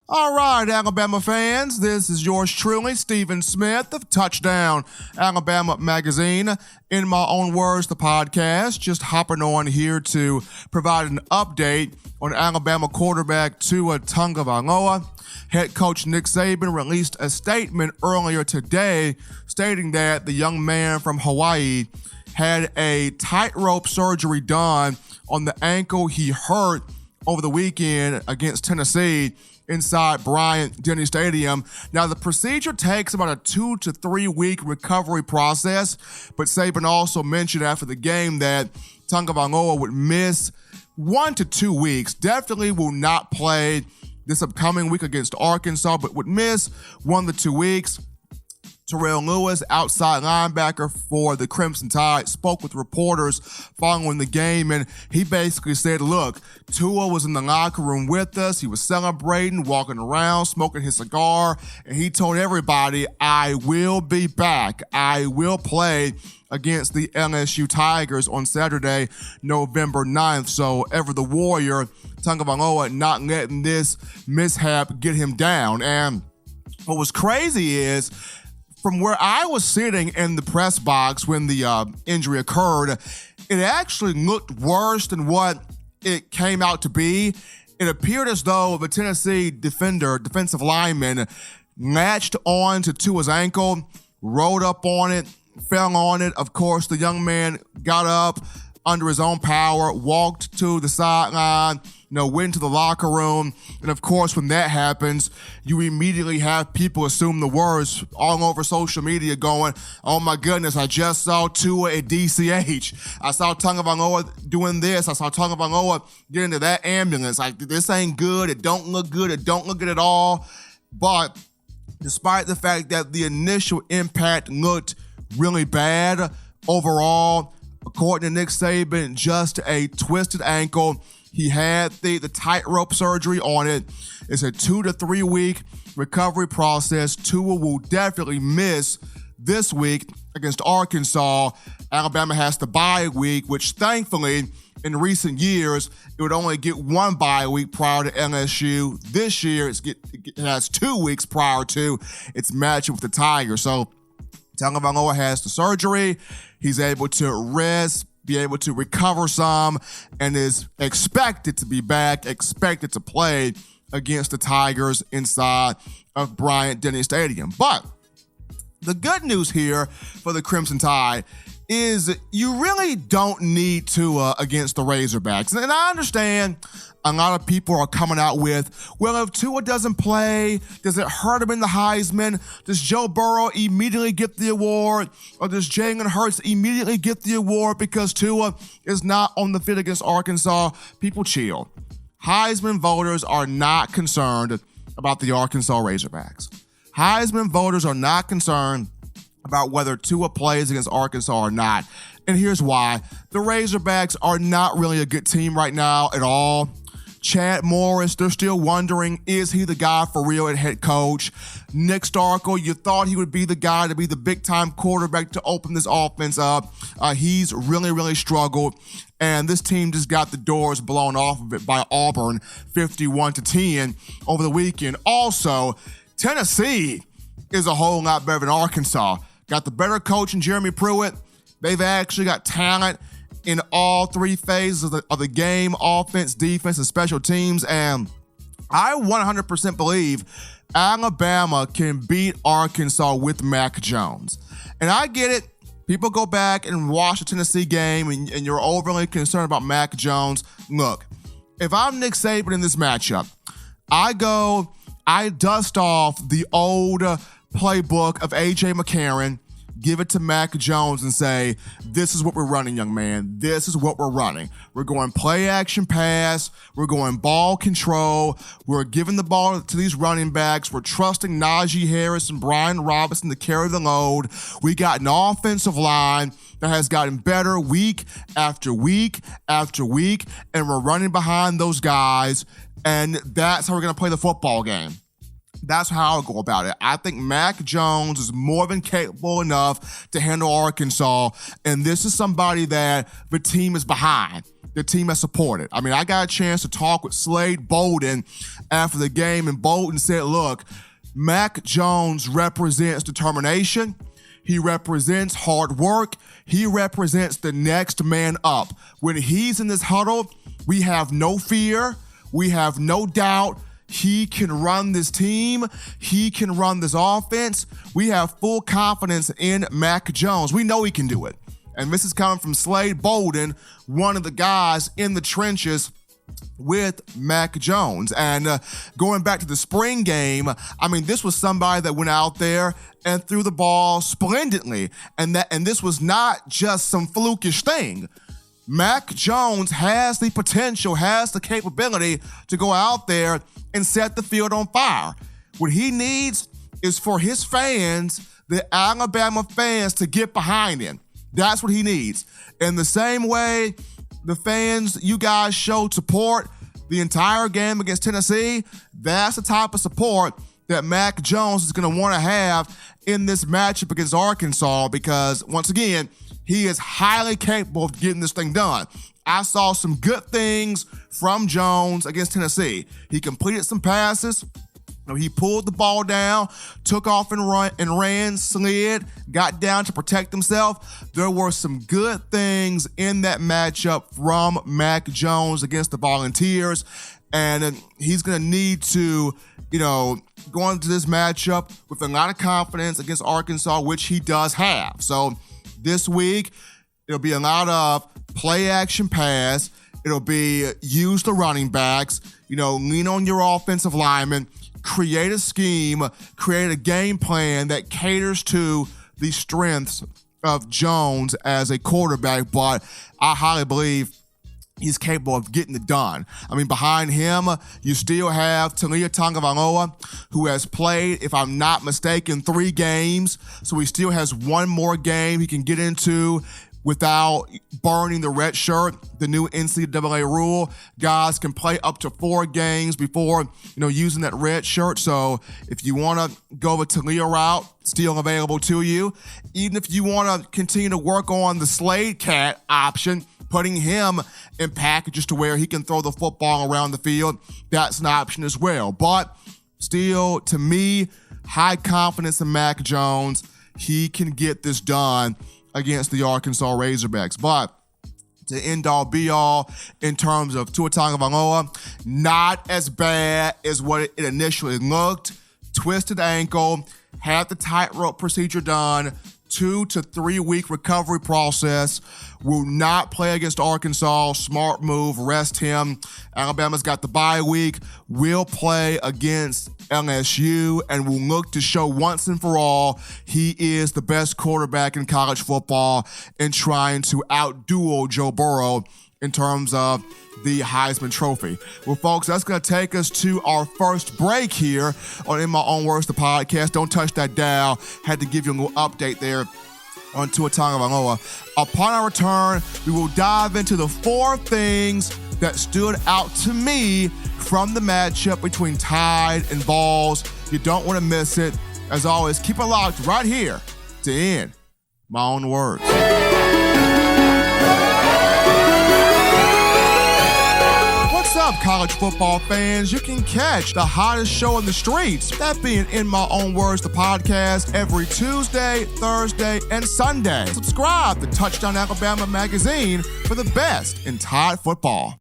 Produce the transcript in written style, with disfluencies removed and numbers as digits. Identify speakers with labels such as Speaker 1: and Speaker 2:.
Speaker 1: All right, Alabama fans, this is yours truly, Stephen Smith of Touchdown Alabama Magazine. In my own words, the podcast, just hopping on here to provide an update on Alabama quarterback Tua Tagovailoa. Head coach Nick Saban released a statement earlier today stating that the young man from Hawaii had a tightrope surgery done on the ankle he hurt over the weekend against Tennessee inside Bryant-Denny Stadium. Now, the procedure takes about a 2 to 3 week recovery process, but Saban also mentioned after the game that Tagovailoa would miss 1 to 2 weeks. Definitely will not play this upcoming week against Arkansas, but would miss 1 to 2 weeks. Terrell Lewis, outside linebacker for the Crimson Tide, spoke with reporters following the game, and he basically said, look, Tua was in the locker room with us. He was celebrating, walking around, smoking his cigar, and he told everybody, I will be back. I will play against the LSU Tigers on Saturday, November 9th. So ever the warrior, Tagovailoa not letting this mishap get him down. And what was crazy is, from where I was sitting in the press box when the injury occurred, it actually looked worse than what it came out to be. It appeared as though the Tennessee defensive lineman, latched on to Tua's ankle, rolled up on it, fell on it. Of course, the young man got up under his own power, walked to the sideline, went to the locker room. And of course, when that happens, you immediately have people assume the worst all over social media going, oh my goodness, I just saw Tua at DCH. I saw Tagovailoa doing this. I saw Tagovailoa get into that ambulance. Like, this ain't good. It don't look good. It don't look good at all. But despite the fact that the initial impact looked really bad overall, according to Nick Saban, just a twisted ankle. He had the tightrope surgery on it. It's a 2 to 3 week recovery process. Tua will definitely miss this week against Arkansas. Alabama has the bye week, which thankfully in recent years, it would only get one bye week prior to LSU. This year, it has 2 weeks prior to its matchup with the Tigers. So Tagovailoa has the surgery. He's able to rest, be able to recover some, and is expected to be back, expected to play against the Tigers inside of Bryant-Denny Stadium. But the good news here for the Crimson Tide is you really don't need Tua against the Razorbacks. And I understand a lot of people are coming out with, well, if Tua doesn't play, does it hurt him in the Heisman? Does Joe Burrow immediately get the award? Or does Jalen Hurts immediately get the award because Tua is not on the field against Arkansas? People chill. Heisman voters are not concerned about the Arkansas Razorbacks. Heisman voters are not concerned about whether Tua plays against Arkansas or not. And here's why. The Razorbacks are not really a good team right now at all. Chad Morris, they're still wondering, is he the guy for real at head coach? Nick Starkel, you thought he would be the guy to be the big-time quarterback to open this offense up. He's really, really struggled. And this team just got the doors blown off of it by Auburn, 51-10 over the weekend. Also, Tennessee is a whole lot better than Arkansas. Got the better coach in Jeremy Pruitt. They've actually got talent in all 3 phases of the game: offense, defense, and special teams. And I 100% believe Alabama can beat Arkansas with Mac Jones. And I get it. People go back and watch the Tennessee game and you're overly concerned about Mac Jones. Look, if I'm Nick Saban in this matchup, I dust off the old playbook of A.J. McCarron, give it to Mac Jones and say, this is what we're running, young man. This is what we're running. We're going play action pass. We're going ball control. We're giving the ball to these running backs. We're trusting Najee Harris and Brian Robinson to carry the load. We got an offensive line that has gotten better week after week after week, and we're running behind those guys, and that's how we're going to play the football game. That's how I'll go about it. I think Mac Jones is more than capable enough to handle Arkansas, and this is somebody that the team is behind. The team has supported. I mean, I got a chance to talk with Slade Bolden after the game, and Bolden said, look, Mac Jones represents determination. He represents hard work. He represents the next man up. When he's in this huddle, we have no fear. We have no doubt. He can run this team. He can run this offense. We have full confidence in Mac Jones. We know he can do it. And this is coming from Slade Bolden, one of the guys in the trenches with Mac Jones. And going back to the spring game, I mean, this was somebody that went out there and threw the ball splendidly. And this was not just some flukish thing. Mac Jones has the potential, has the capability to go out there and set the field on fire. What he needs is for his fans, the Alabama fans, to get behind him. That's what he needs. In the same way the fans, you guys showed support the entire game against Tennessee, that's the type of support that Mac Jones is going to want to have in this matchup against Arkansas, because, once again, he is highly capable of getting this thing done. I saw some good things from Jones against Tennessee. He completed some passes. He pulled the ball down, took off and ran, slid, got down to protect himself. There were some good things in that matchup from Mac Jones against the Volunteers, and he's going to need to, go into this matchup with a lot of confidence against Arkansas, which he does have. So this week, it'll be a lot of play action pass. It'll be use the running backs, lean on your offensive linemen, create a scheme, create a game plan that caters to the strengths of Jones as a quarterback, but I highly believe he's capable of getting it done. I mean, behind him, you still have Tua Tagovailoa, who has played, if I'm not mistaken, 3 games, so he still has one more game he can get into without burning the red shirt. The new NCAA rule, guys can play up to 4 games before, using that red shirt. So if you want to go the Talia route, still available to you. Even if you want to continue to work on the Slade Cat option, putting him in packages to where he can throw the football around the field, that's an option as well. But still, to me, high confidence in Mac Jones. He can get this done against the Arkansas Razorbacks. But to end all be all in terms of Tua Tagovailoa, not as bad as what it initially looked. Twisted ankle, had the tightrope procedure done, 2 to 3 week recovery process. Will not play against Arkansas. Smart move, rest him. Alabama's got the bye week. Will play against LSU and will look to show once and for all he is the best quarterback in college football and trying to outduel Joe Burrow in terms of the Heisman Trophy. Well, folks, that's going to take us to our first break here on In My Own Words, the podcast. Don't touch that dial. Had to give you a little update there on Tua Tagovailoa. Upon our return, we will dive into the 4 things that stood out to me from the matchup between Tide and Vols. You don't want to miss it. As always, keep it locked right here to In My Own Words. What's up, college football fans? You can catch the hottest show in the streets, that being In My Own Words, the podcast, every Tuesday, Thursday, and Sunday. Subscribe to Touchdown Alabama magazine for the best in Tide football.